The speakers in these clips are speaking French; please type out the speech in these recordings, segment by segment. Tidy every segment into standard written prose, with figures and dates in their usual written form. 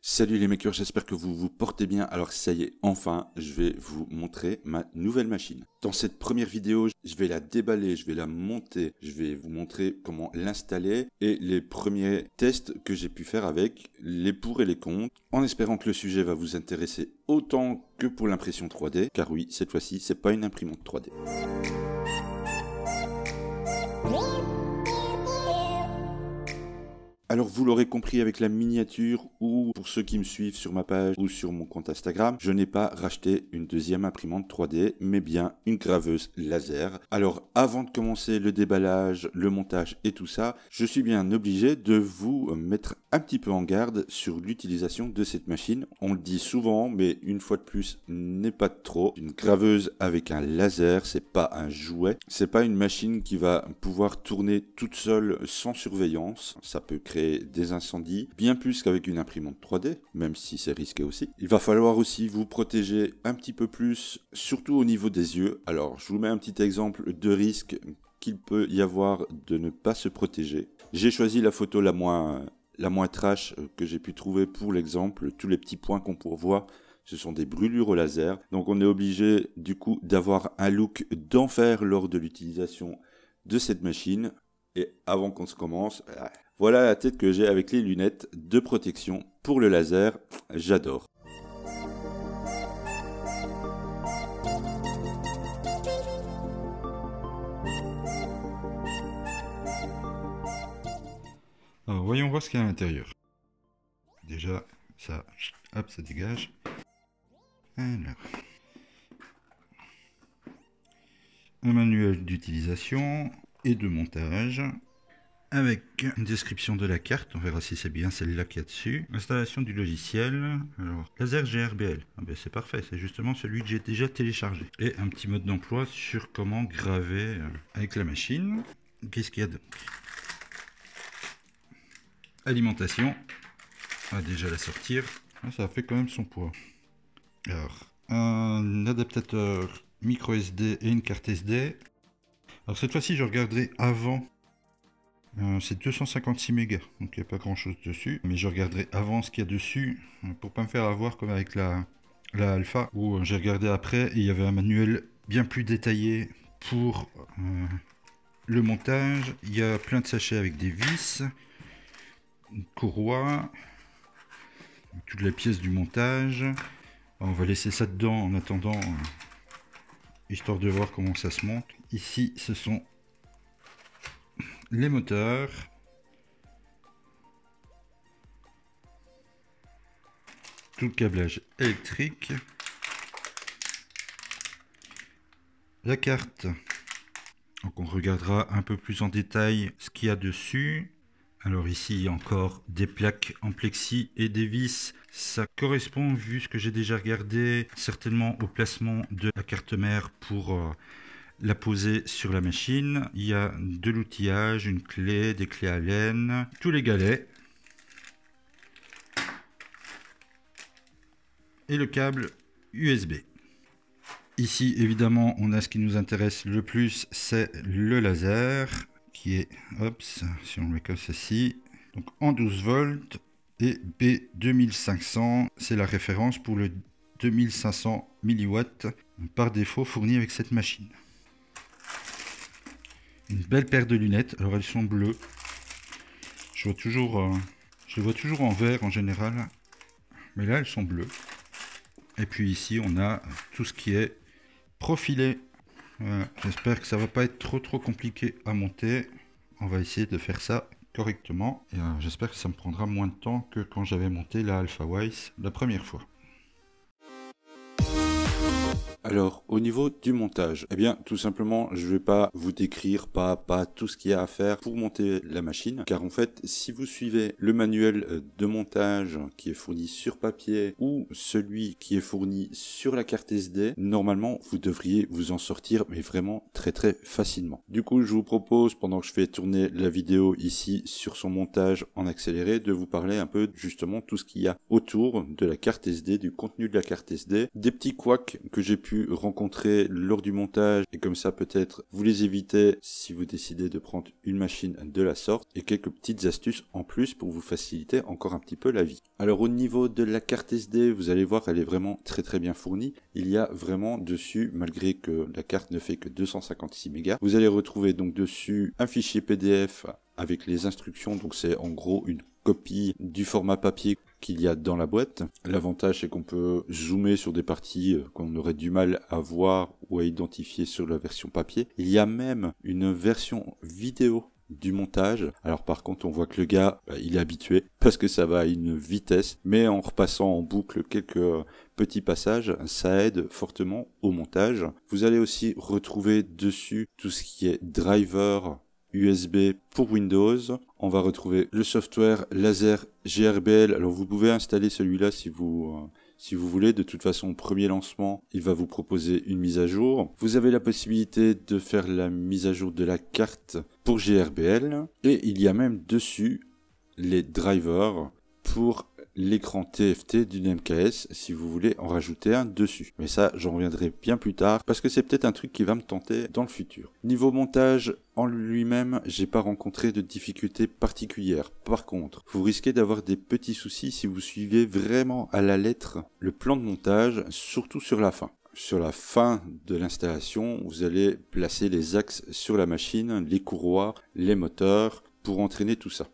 Salut les makers, j'espère que vous vous portez bien. Alors ça y est, enfin, je vais vous montrer ma nouvelle machine. Dans cette première vidéo, je vais la déballer, je vais la monter, je vais vous montrer comment l'installer et les premiers tests que j'ai pu faire avec, les pour et les contre, en espérant que le sujet va vous intéresser autant que pour l'impression 3D, car oui, cette fois-ci, c'est pas une imprimante 3D. Alors vous l'aurez compris avec la miniature ou pour ceux qui me suivent sur ma page ou sur mon compte Instagram, je n'ai pas racheté une deuxième imprimante 3D mais bien une graveuse laser. Alors avant de commencer le déballage, le montage et tout ça, je suis bien obligé de vous mettre un petit peu en garde sur l'utilisation de cette machine. On le dit souvent mais une fois de plus n'est pas de trop. Une graveuse avec un laser, c'est pas un jouet, c'est pas une machine qui va pouvoir tourner toute seule sans surveillance. Ça peut créer des incendies, bien plus qu'avec une imprimante 3D, même si c'est risqué aussi. Il va falloir aussi vous protéger un petit peu plus, surtout au niveau des yeux. Alors, je vous mets un petit exemple de risque qu'il peut y avoir de ne pas se protéger. J'ai choisi la photo la moins trash que j'ai pu trouver pour l'exemple. Tous les petits points qu'on peut voir, ce sont des brûlures au laser. Donc, on est obligé, du coup, d'avoir un look d'enfer lors de l'utilisation de cette machine. Et avant qu'on se commence, voilà la tête que j'ai avec les lunettes de protection pour le laser. J'adore. Alors voyons voir ce qu'il y a à l'intérieur. Déjà, ça, hop, ça dégage. Alors, un manuel d'utilisation et de montage avec une description de la carte. On verra si c'est bien celle-là qu'il y a dessus. Installation du logiciel. Alors, laser GRBL. Ah ben c'est parfait, c'est justement celui que j'ai déjà téléchargé. Et un petit mode d'emploi sur comment graver avec la machine. Qu'est-ce qu'il y a donc? Alimentation. On va déjà la sortir. Ça fait quand même son poids. Alors, un adaptateur micro SD et une carte SD. Alors cette fois-ci, je regarderai avant. C'est 256 mégas, donc il n'y a pas grand chose dessus. Mais je regarderai avant ce qu'il y a dessus pour pas me faire avoir comme avec la Alpha où j'ai regardé après et il y avait un manuel bien plus détaillé pour le montage. Il y a plein de sachets avec des vis, une courroie, toutes les pièces du montage. Alors, on va laisser ça dedans en attendant, histoire de voir comment ça se monte. Ici, ce sont les moteurs. Tout le câblage électrique. La carte. Donc on regardera un peu plus en détail ce qu'il y a dessus. Alors ici, il y a encore des plaques en plexi et des vis. Ça correspond, vu ce que j'ai déjà regardé, certainement au placement de la carte mère pour la poser sur la machine. Il y a de l'outillage, une clé, des clés Allen, tous les galets. Et le câble USB. Ici, évidemment, on a ce qui nous intéresse le plus, c'est le laser. Qui est, hop, si on le met comme ceci, donc en 12 volts et B2500, c'est la référence pour le 2500 mW par défaut fourni avec cette machine. Une belle paire de lunettes, alors elles sont bleues. Je les vois toujours en vert en général, mais là elles sont bleues. Et puis ici on a tout ce qui est profilé. Voilà. J'espère que ça va pas être trop compliqué à monter. On va essayer de faire ça correctement. Et j'espère que ça me prendra moins de temps que quand j'avais monté la Alphawise la première fois. Alors, au niveau du montage, eh bien, tout simplement, je vais pas vous décrire pas à pas tout ce qu'il y a à faire pour monter la machine, car en fait, si vous suivez le manuel de montage qui est fourni sur papier ou celui qui est fourni sur la carte SD, normalement, vous devriez vous en sortir, mais vraiment très facilement. Du coup, je vous propose, pendant que je fais tourner la vidéo ici sur son montage en accéléré, de vous parler un peu justement tout ce qu'il y a autour de la carte SD, du contenu de la carte SD, des petits couacs que j'ai pu pu rencontrer lors du montage et comme ça peut-être vous les évitez si vous décidez de prendre une machine de la sorte et quelques petites astuces en plus pour vous faciliter encore un petit peu la vie. Alors au niveau de la carte SD, vous allez voir elle est vraiment très bien fournie. Il y a vraiment dessus, malgré que la carte ne fait que 256 mégas, vous allez retrouver donc dessus un fichier PDF avec les instructions, donc c'est en gros une copie du format papier qu'il y a dans la boîte. L'avantage c'est qu'on peut zoomer sur des parties qu'on aurait du mal à voir ou à identifier sur la version papier. Il y a même une version vidéo du montage. Alors par contre on voit que le gars il est habitué parce que ça va à une vitesse, mais en repassant en boucle quelques petits passages, ça aide fortement au montage. Vous allez aussi retrouver dessus tout ce qui est driver USB pour Windows. On va retrouver le software Laser GRBL. Alors vous pouvez installer celui-là si vous voulez. De toute façon, au premier lancement, il va vous proposer une mise à jour. Vous avez la possibilité de faire la mise à jour de la carte pour GRBL. Et il y a même dessus les drivers pour l'écran TFT d'une MKS si vous voulez en rajouter un dessus. Mais ça, j'en reviendrai bien plus tard parce que c'est peut-être un truc qui va me tenter dans le futur. Niveau montage en lui-même, j'ai pas rencontré de difficultés particulières. Par contre, vous risquez d'avoir des petits soucis si vous suivez vraiment à la lettre le plan de montage, surtout sur la fin. Sur la fin de l'installation, vous allez placer les axes sur la machine, les courroies, les moteurs pour entraîner tout ça.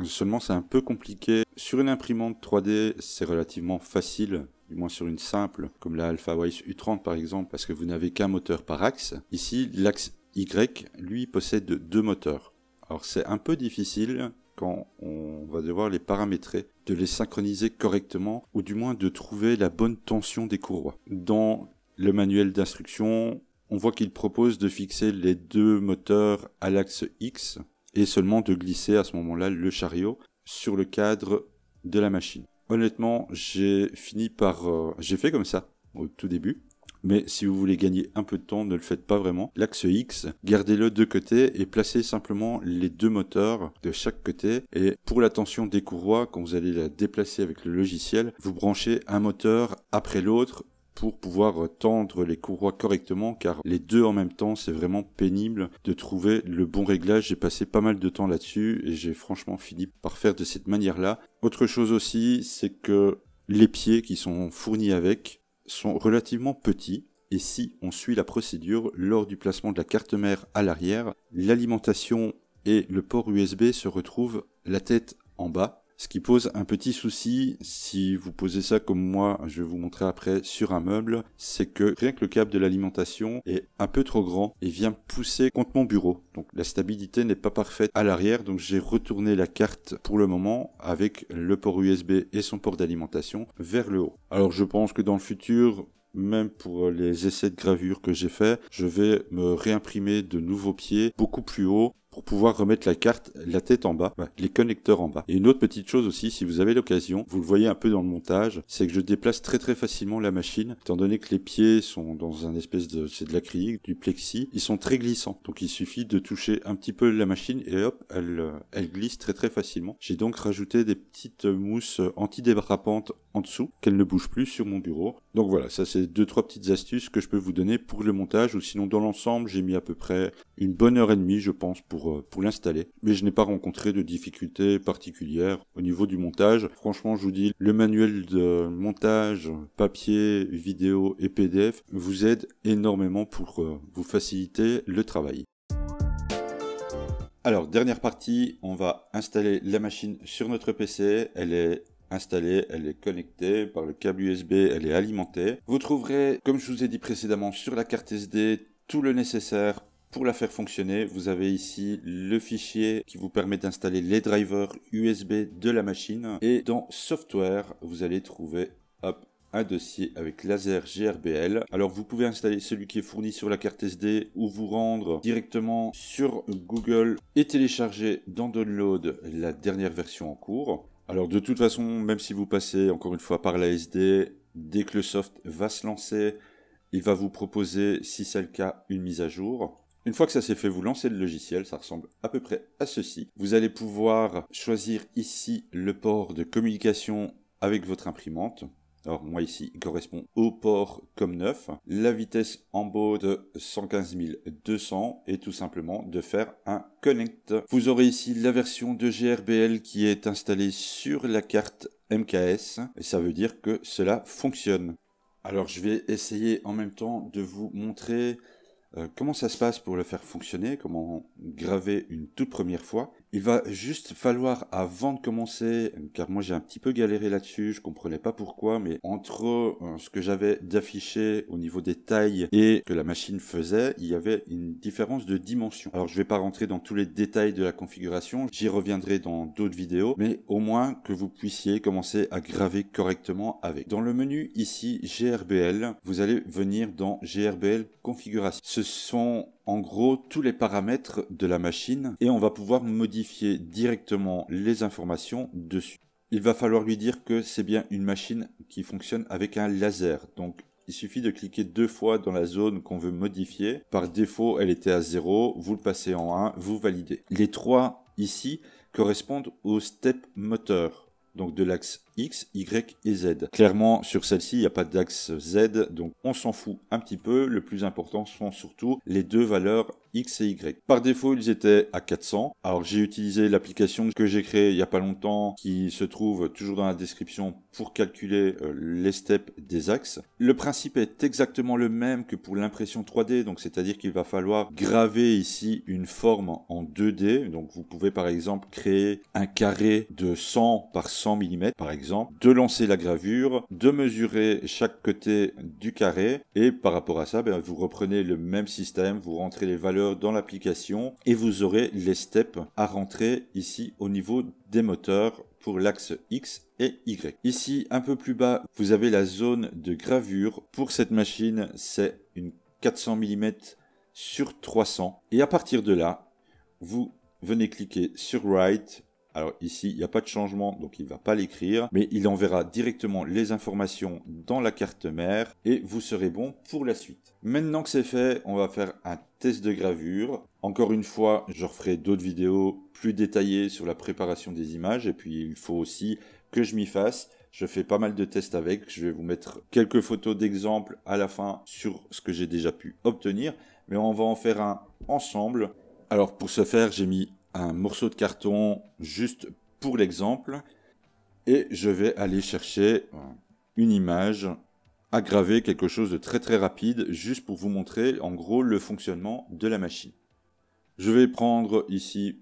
Seulement c'est un peu compliqué. Sur une imprimante 3D, c'est relativement facile, du moins sur une simple, comme la AlphaWise U30 par exemple, parce que vous n'avez qu'un moteur par axe. Ici, l'axe Y, lui, possède 2 moteurs. Alors c'est un peu difficile quand on va devoir les paramétrer, de les synchroniser correctement, ou du moins de trouver la bonne tension des courroies. Dans le manuel d'instruction, on voit qu'il propose de fixer les 2 moteurs à l'axe X, et seulement de glisser à ce moment-là le chariot sur le cadre de la machine. Honnêtement, j'ai fait comme ça au tout début, mais si vous voulez gagner un peu de temps, ne le faites pas vraiment. L'axe X, gardez-le de côté et placez simplement les 2 moteurs de chaque côté. Et pour la tension des courroies, quand vous allez la déplacer avec le logiciel, vous branchez un moteur après l'autre pour pouvoir tendre les courroies correctement, car les 2 en même temps, c'est vraiment pénible de trouver le bon réglage. J'ai passé pas mal de temps là-dessus et j'ai franchement fini par faire de cette manière-là. Autre chose aussi, c'est que les pieds qui sont fournis avec sont relativement petits. Et si on suit la procédure, lors du placement de la carte mère à l'arrière, l'alimentation et le port USB se retrouvent la tête en bas. Ce qui pose un petit souci, si vous posez ça comme moi, je vais vous montrer après sur un meuble, c'est que rien que le câble de l'alimentation est un peu trop grand et vient pousser contre mon bureau. Donc la stabilité n'est pas parfaite à l'arrière, donc j'ai retourné la carte pour le moment avec le port USB et son port d'alimentation vers le haut. Alors je pense que dans le futur, même pour les essais de gravure que j'ai fait, je vais me réimprimer de nouveaux pieds beaucoup plus hauts pour pouvoir remettre la carte, la tête en bas, les connecteurs en bas. Et une autre petite chose aussi, si vous avez l'occasion, vous le voyez un peu dans le montage, c'est que je déplace très facilement la machine, étant donné que les pieds sont dans un espèce de, c'est de l'acrylique, du plexi, ils sont très glissants. Donc il suffit de toucher un petit peu la machine et hop, elle glisse très facilement. J'ai donc rajouté des petites mousses antidérapantes en dessous, qu'elle ne bouge plus sur mon bureau. Donc voilà, ça c'est 2-3 petites astuces que je peux vous donner pour le montage, ou sinon dans l'ensemble, j'ai mis à peu près une bonne heure et demie, je pense, pour l'installer. Mais je n'ai pas rencontré de difficultés particulières au niveau du montage. Franchement, je vous dis, le manuel de montage, papier, vidéo et PDF vous aide énormément pour vous faciliter le travail. Alors, dernière partie, on va installer la machine sur notre PC. Elle est installée, elle est connectée par le câble USB, elle est alimentée. Vous trouverez, comme je vous ai dit précédemment, sur la carte SD, tout le nécessaire pour la faire fonctionner. Vous avez ici le fichier qui vous permet d'installer les drivers USB de la machine. Et dans Software, vous allez trouver un dossier avec Laser GRBL. Alors vous pouvez installer celui qui est fourni sur la carte SD ou vous rendre directement sur Google et télécharger dans Download la dernière version en cours. Alors de toute façon, même si vous passez encore une fois par la SD, dès que le soft va se lancer, il va vous proposer, si c'est le cas, une mise à jour. Une fois que ça s'est fait, vous lancez le logiciel, ça ressemble à peu près à ceci. Vous allez pouvoir choisir ici le port de communication avec votre imprimante. Alors moi ici, il correspond au port comme neuf. La vitesse en baud de 115 200 et tout simplement de faire un connect. Vous aurez ici la version de GRBL qui est installée sur la carte MKS et ça veut dire que cela fonctionne. Alors je vais essayer en même temps de vous montrer comment ça se passe pour le faire fonctionner, comment graver une toute première fois. Il va juste falloir, avant de commencer, car moi j'ai un petit peu galéré là-dessus, je comprenais pas pourquoi, mais entre ce que j'avais d'affiché au niveau des tailles et ce que la machine faisait, il y avait une différence de dimension. Alors je vais pas rentrer dans tous les détails de la configuration, j'y reviendrai dans d'autres vidéos, mais au moins que vous puissiez commencer à graver correctement avec. Dans le menu ici, GRBL, vous allez venir dans GRBL configuration. Ce sont en gros tous les paramètres de la machine et on va pouvoir modifier directement les informations dessus. Il va falloir lui dire que c'est bien une machine qui fonctionne avec un laser. Donc il suffit de cliquer 2 fois dans la zone qu'on veut modifier. Par défaut, elle était à 0, vous le passez en 1, vous validez. Les 3 ici correspondent au step moteur. Donc de l'axe X, Y et Z. Clairement, sur celle-ci, il n'y a pas d'axe Z, donc on s'en fout un petit peu. Le plus important sont surtout les deux valeurs X et Y. Par défaut, ils étaient à 400. Alors j'ai utilisé l'application que j'ai créée il n'y a pas longtemps, qui se trouve toujours dans la description pour calculer les steps des axes. Le principe est exactement le même que pour l'impression 3D, donc c'est-à-dire qu'il va falloir graver ici une forme en 2D. Donc vous pouvez par exemple créer un carré de 100 par 100 mm, par exemple, de lancer la gravure, de mesurer chaque côté du carré et par rapport à ça, vous reprenez le même système, vous rentrez les valeurs dans l'application et vous aurez les steps à rentrer ici au niveau des moteurs pour l'axe X et Y. Ici, un peu plus bas, vous avez la zone de gravure. Pour cette machine, c'est une 400 mm sur 300 et à partir de là, vous venez cliquer sur Write. Alors ici, il n'y a pas de changement, donc il ne va pas l'écrire, mais il enverra directement les informations dans la carte mère et vous serez bon pour la suite. Maintenant que c'est fait, on va faire un test de gravure. Encore une fois, je referai d'autres vidéos plus détaillées sur la préparation des images et puis il faut aussi que je m'y fasse. Je fais pas mal de tests avec, je vais vous mettre quelques photos d'exemples à la fin sur ce que j'ai déjà pu obtenir, mais on va en faire un ensemble. Alors pour ce faire, j'ai mis un morceau de carton juste pour l'exemple et je vais aller chercher une image à graver, quelque chose de très très rapide juste pour vous montrer en gros le fonctionnement de la machine. Je vais prendre ici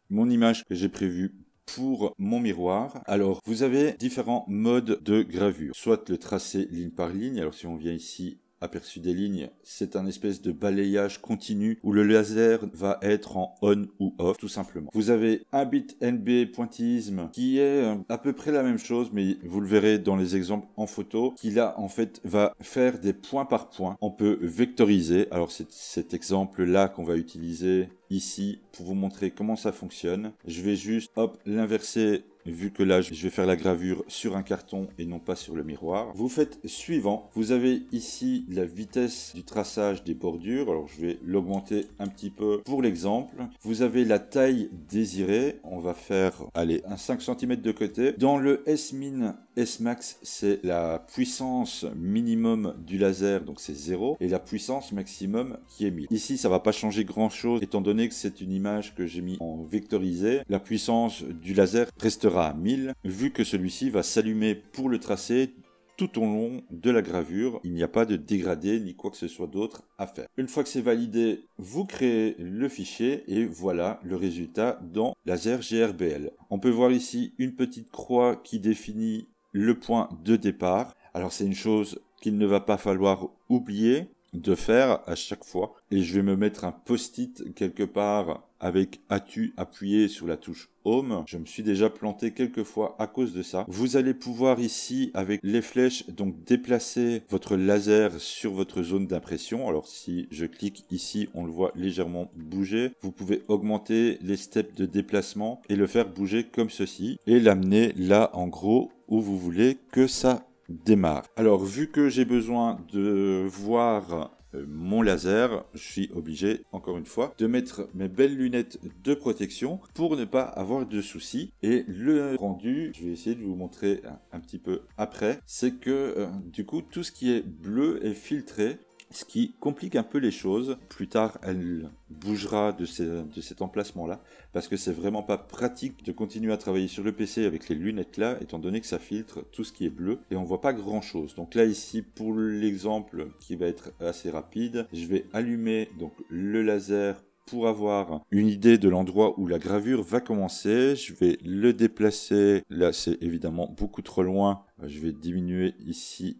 mon image que j'ai prévue pour mon miroir. Alors vous avez différents modes de gravure, soit le tracé ligne par ligne. Alors si on vient ici, aperçu des lignes, c'est un espèce de balayage continu où le laser va être en on ou off tout simplement. Vous avez un bit NB pointillisme qui est à peu près la même chose, mais vous le verrez dans les exemples en photo, qui là en fait va faire des points par point. On peut vectoriser, alors c'est cet exemple là qu'on va utiliser ici pour vous montrer comment ça fonctionne. Je vais juste l'inverser. Vu que là, je vais faire la gravure sur un carton et non pas sur le miroir. Vous faites suivant. Vous avez ici la vitesse du traçage des bordures. Alors, je vais l'augmenter un petit peu pour l'exemple. Vous avez la taille désirée. On va faire, allez, un 5 cm de côté. Dans le S-min, S-max, c'est la puissance minimum du laser, donc c'est 0. Et la puissance maximum qui est 1000. Ici, ça va pas changer grand-chose, étant donné que c'est une image que j'ai mis en vectorisé. La puissance du laser restera à 1000, vu que celui-ci va s'allumer pour le tracé tout au long de la gravure. Il n'y a pas de dégradé ni quoi que ce soit d'autre à faire. Une fois que c'est validé, vous créez le fichier et voilà le résultat dans Laser GRBL. On peut voir ici une petite croix qui définit le point de départ. Alors c'est une chose qu'il ne va pas falloir oublier de faire à chaque fois. Et je vais me mettre un post-it quelque part avec as-tu appuyé sur la touche Home. Je me suis déjà planté quelques fois à cause de ça. Vous allez pouvoir ici avec les flèches donc déplacer votre laser sur votre zone d'impression. Alors si je clique ici, on le voit légèrement bouger. Vous pouvez augmenter les steps de déplacement et le faire bouger comme ceci et l'amener là en gros où vous voulez que ça démarre. Alors vu que j'ai besoin de voir mon laser, je suis obligé, encore une fois, de mettre mes belles lunettes de protection pour ne pas avoir de soucis. Et le rendu, je vais essayer de vous montrer un petit peu après, c'est que du coup, tout ce qui est bleu est filtré, ce qui complique un peu les choses. Plus tard, elle bougera de cet emplacement-là, parce que c'est vraiment pas pratique de continuer à travailler sur le PC avec les lunettes là, étant donné que ça filtre tout ce qui est bleu, et on voit pas grand-chose. Donc là, ici, pour l'exemple qui va être assez rapide, je vais allumer donc le laser pour avoir une idée de l'endroit où la gravure va commencer. Je vais le déplacer. Là, c'est évidemment beaucoup trop loin. Je vais diminuer ici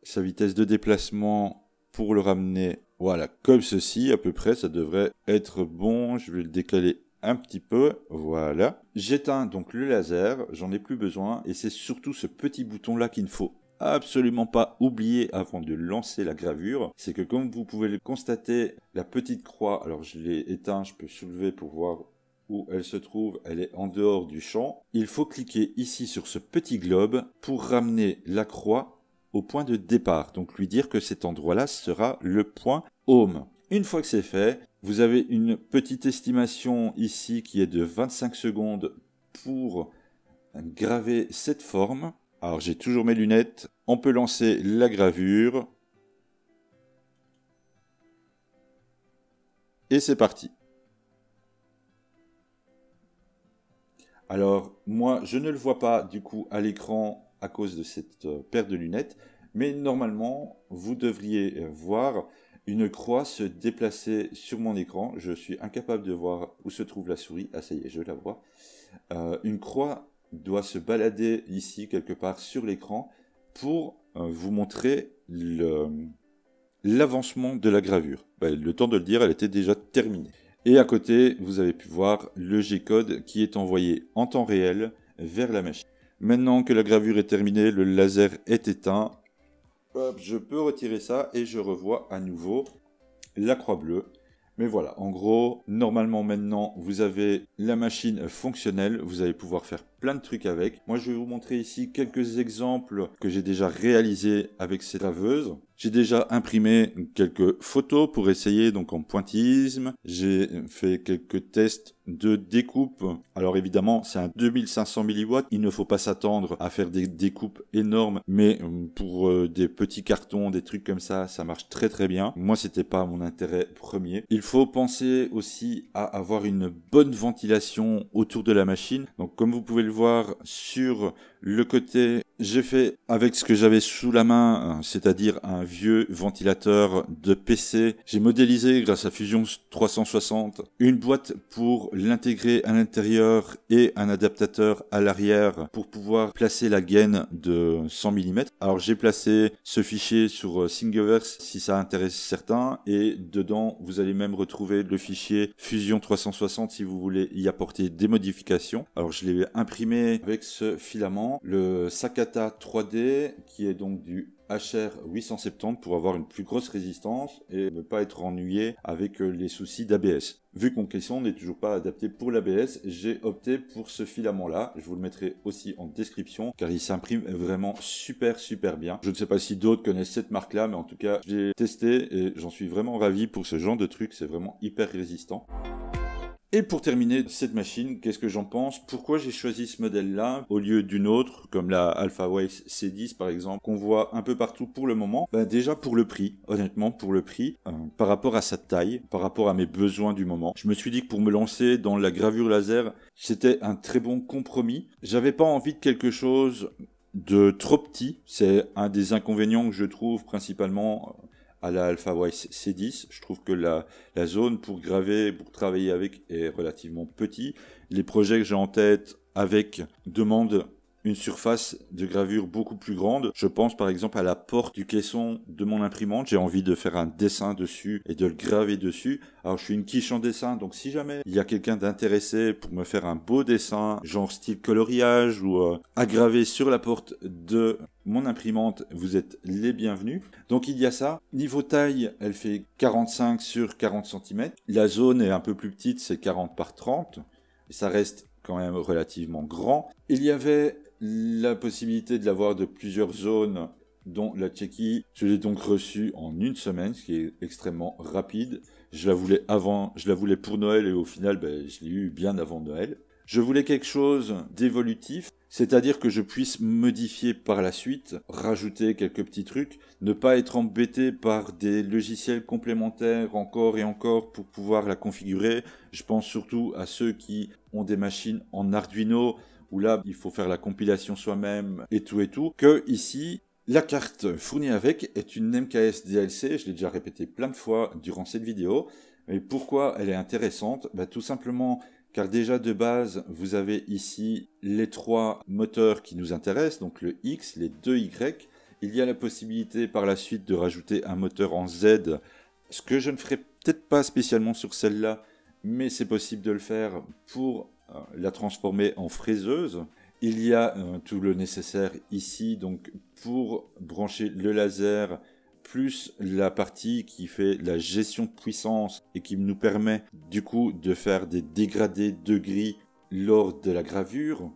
sa vitesse de déplacement pour le ramener, voilà, comme ceci à peu près, ça devrait être bon. Je vais le décaler un petit peu, voilà. J'éteins donc le laser, j'en ai plus besoin, et c'est surtout ce petit bouton là qu'il ne faut absolument pas oublier avant de lancer la gravure. C'est que comme vous pouvez le constater, la petite croix, alors je l'ai éteint, je peux soulever pour voir où elle se trouve, elle est en dehors du champ. Il faut cliquer ici sur ce petit globe pour ramener la croix au point de départ, donc lui dire que cet endroit-là sera le point home. Une fois que c'est fait, vous avez une petite estimation ici qui est de 25 secondes pour graver cette forme. Alors j'ai toujours mes lunettes, on peut lancer la gravure. Et c'est parti. Alors moi je ne le vois pas du coup à l'écran à cause de cette paire de lunettes, mais normalement vous devriez voir une croix se déplacer sur mon écran. Je suis incapable de voir où se trouve la souris. Ah ça y est, je la vois. Une croix doit se balader ici quelque part sur l'écran pour vous montrer l'avancement de la gravure. Le temps de le dire, elle était déjà terminée. Et à côté, vous avez pu voir le G-code qui est envoyé en temps réel vers la machine. Maintenant que la gravure est terminée, le laser est éteint. Hop, je peux retirer ça et je revois à nouveau la croix bleue. Mais voilà, en gros, normalement maintenant, vous avez la machine fonctionnelle. Vous allez pouvoir faire plein de trucs avec. Moi, je vais vous montrer ici quelques exemples que j'ai déjà réalisés avec ces graveuses. J'ai déjà imprimé quelques photos pour essayer donc en pointillisme. J'ai fait quelques tests de découpe. Alors évidemment, c'est un 2500 mW. Il ne faut pas s'attendre à faire des découpes énormes, mais pour des petits cartons, des trucs comme ça marche très très bien. Moi, c'était pas mon intérêt premier. Il faut penser aussi à avoir une bonne ventilation autour de la machine. Donc comme vous pouvez le voir sur le côté, j'ai fait avec ce que j'avais sous la main, c'est-à-dire un vieux ventilateur de PC. J'ai modélisé grâce à Fusion 360 une boîte pour l'intégrer à l'intérieur et un adaptateur à l'arrière pour pouvoir placer la gaine de 100 mm. Alors j'ai placé ce fichier sur Thingiverse si ça intéresse certains, et dedans vous allez même retrouver le fichier Fusion 360 si vous voulez y apporter des modifications. Alors je l'ai imprimé avec ce filament, le Sakata 3D qui est donc du HR 870 pour avoir une plus grosse résistance et ne pas être ennuyé avec les soucis d'ABS. Vu que mon caisson n'est toujours pas adapté pour l'ABS, j'ai opté pour ce filament là. Je vous le mettrai aussi en description car il s'imprime vraiment super bien. Je ne sais pas si d'autres connaissent cette marque là, mais en tout cas j'ai testé et j'en suis vraiment ravi pour ce genre de truc. C'est vraiment hyper résistant. Et pour terminer cette machine, qu'est-ce que j'en pense? Pourquoi j'ai choisi ce modèle-là au lieu d'une autre, comme la AlphaWays C10 par exemple, qu'on voit un peu partout pour le moment? Déjà pour le prix, honnêtement pour le prix, par rapport à sa taille, par rapport à mes besoins du moment. Je me suis dit que pour me lancer dans la gravure laser, c'était un très bon compromis. J'avais pas envie de quelque chose de trop petit. C'est un des inconvénients que je trouve principalement à la AlphaWays C10. Je trouve que la zone pour graver, pour travailler avec est relativement petit. Les projets que j'ai en tête avec demandent une surface de gravure beaucoup plus grande. Je pense par exemple à la porte du caisson de mon imprimante. J'ai envie de faire un dessin dessus et de le graver dessus. Alors je suis une quiche en dessin, donc si jamais il y a quelqu'un d'intéressé pour me faire un beau dessin, genre style coloriage ou à graver sur la porte de mon imprimante, vous êtes les bienvenus. Donc il y a ça. Niveau taille, elle fait 45 sur 40 cm. La zone est un peu plus petite, c'est 40 par 30. Et ça reste quand même relativement grand. Il y avait la possibilité de l'avoir de plusieurs zones dont la Tchéquie. Je l'ai donc reçue en une semaine, ce qui est extrêmement rapide. Je la voulais pour Noël et au final, je l'ai eu bien avant Noël. Je voulais quelque chose d'évolutif, c'est-à-dire que je puisse modifier par la suite, rajouter quelques petits trucs, ne pas être embêté par des logiciels complémentaires encore et encore pour pouvoir la configurer. Je pense surtout à ceux qui ont des machines en Arduino, où là, il faut faire la compilation soi-même et tout, que ici, la carte fournie avec est une MKS DLC, je l'ai déjà répété plein de fois durant cette vidéo. Mais pourquoi elle est intéressante? Tout simplement car déjà de base, vous avez ici les 3 moteurs qui nous intéressent, donc le X, les 2 Y. Il y a la possibilité par la suite de rajouter un moteur en Z, ce que je ne ferai peut-être pas spécialement sur celle-là, mais c'est possible de le faire pour la transformer en fraiseuse. Il y a tout le nécessaire ici, donc pour brancher le laser, plus la partie qui fait la gestion de puissance et qui nous permet du coup de faire des dégradés de gris lors de la gravure.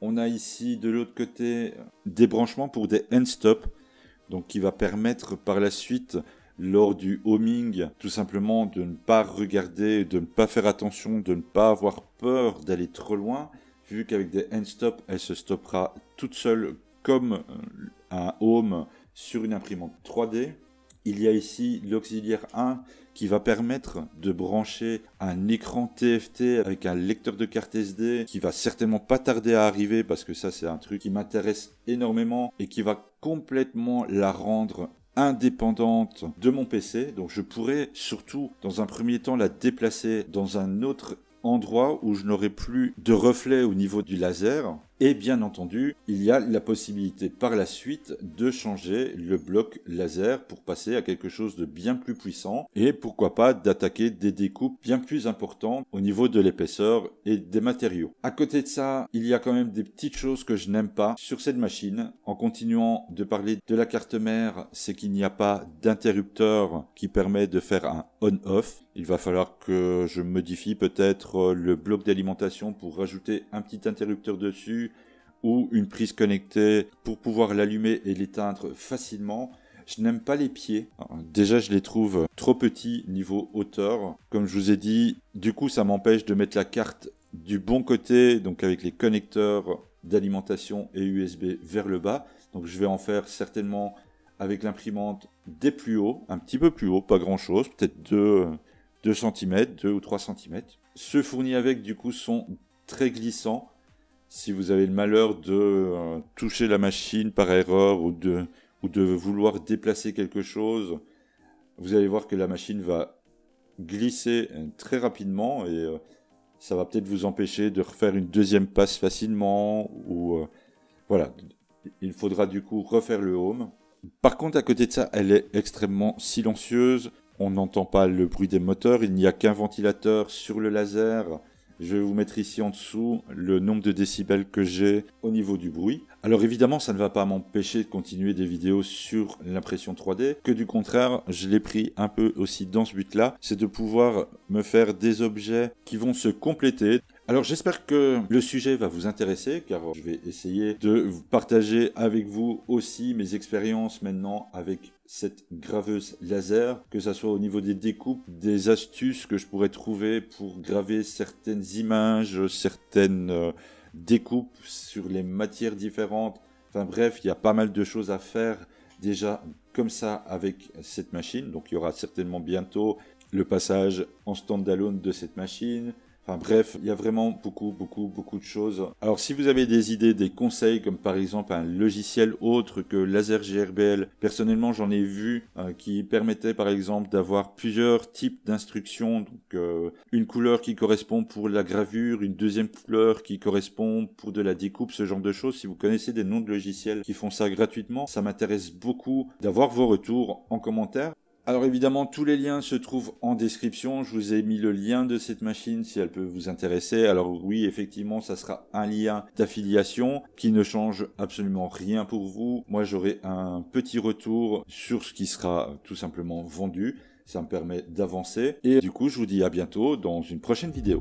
On a ici de l'autre côté des branchements pour des end-stop, donc qui va permettre par la suite lors du homing tout simplement de ne pas regarder, de ne pas faire attention, de ne pas avoir peur d'aller trop loin, vu qu'avec des end-stop elle se stoppera toute seule comme un home sur une imprimante 3D. Il y a ici l'auxiliaire 1 qui va permettre de brancher un écran TFT avec un lecteur de carte SD qui va certainement pas tarder à arriver parce que ça c'est un truc qui m'intéresse énormément et qui va complètement la rendre indépendante de mon PC. Donc je pourrais surtout dans un premier temps la déplacer dans un autre endroit où je n'aurai plus de reflet au niveau du laser. Et bien entendu, il y a la possibilité par la suite de changer le bloc laser pour passer à quelque chose de bien plus puissant et pourquoi pas d'attaquer des découpes bien plus importantes au niveau de l'épaisseur et des matériaux. À côté de ça, il y a quand même des petites choses que je n'aime pas sur cette machine. En continuant de parler de la carte mère, c'est qu'il n'y a pas d'interrupteur qui permet de faire un on-off. Il va falloir que je modifie peut-être le bloc d'alimentation pour rajouter un petit interrupteur dessus ou une prise connectée pour pouvoir l'allumer et l'éteindre facilement. Je n'aime pas les pieds. Déjà, je les trouve trop petits niveau hauteur. Comme je vous ai dit, du coup, ça m'empêche de mettre la carte du bon côté, donc avec les connecteurs d'alimentation et USB vers le bas. Donc, je vais en faire certainement avec l'imprimante des plus hauts, un petit peu plus haut, pas grand-chose, peut-être 2 cm, 2 ou 3 cm. Ceux fournis avec, du coup, sont très glissants. Si vous avez le malheur de toucher la machine par erreur ou de vouloir déplacer quelque chose, vous allez voir que la machine va glisser très rapidement et ça va peut-être vous empêcher de refaire une deuxième passe facilement ou voilà, il faudra du coup refaire le home. Par contre, à côté de ça, elle est extrêmement silencieuse, on n'entend pas le bruit des moteurs, il n'y a qu'un ventilateur sur le laser. Je vais vous mettre ici en dessous le nombre de décibels que j'ai au niveau du bruit. Alors évidemment, ça ne va pas m'empêcher de continuer des vidéos sur l'impression 3D, que du contraire, je l'ai pris un peu aussi dans ce but-là, c'est de pouvoir me faire des objets qui vont se compléter. Alors j'espère que le sujet va vous intéresser, car je vais essayer de vous partager avec vous aussi mes expériences maintenant avec cette graveuse laser, que ce soit au niveau des découpes, des astuces que je pourrais trouver pour graver certaines images, certaines découpes sur les matières différentes. Enfin bref, il y a pas mal de choses à faire déjà comme ça avec cette machine. Donc il y aura certainement bientôt le passage en standalone de cette machine. Enfin bref, il y a vraiment beaucoup de choses. Alors si vous avez des idées, des conseils, comme par exemple un logiciel autre que Laser GRBL, personnellement j'en ai vu qui permettait par exemple d'avoir plusieurs types d'instructions. Donc une couleur qui correspond pour la gravure, une deuxième couleur qui correspond pour de la découpe, ce genre de choses. Si vous connaissez des noms de logiciels qui font ça gratuitement, ça m'intéresse beaucoup d'avoir vos retours en commentaire. Alors évidemment, tous les liens se trouvent en description. Je vous ai mis le lien de cette machine si elle peut vous intéresser. Alors oui, effectivement, ça sera un lien d'affiliation qui ne change absolument rien pour vous. Moi, j'aurai un petit retour sur ce qui sera tout simplement vendu. Ça me permet d'avancer. Et du coup, je vous dis à bientôt dans une prochaine vidéo.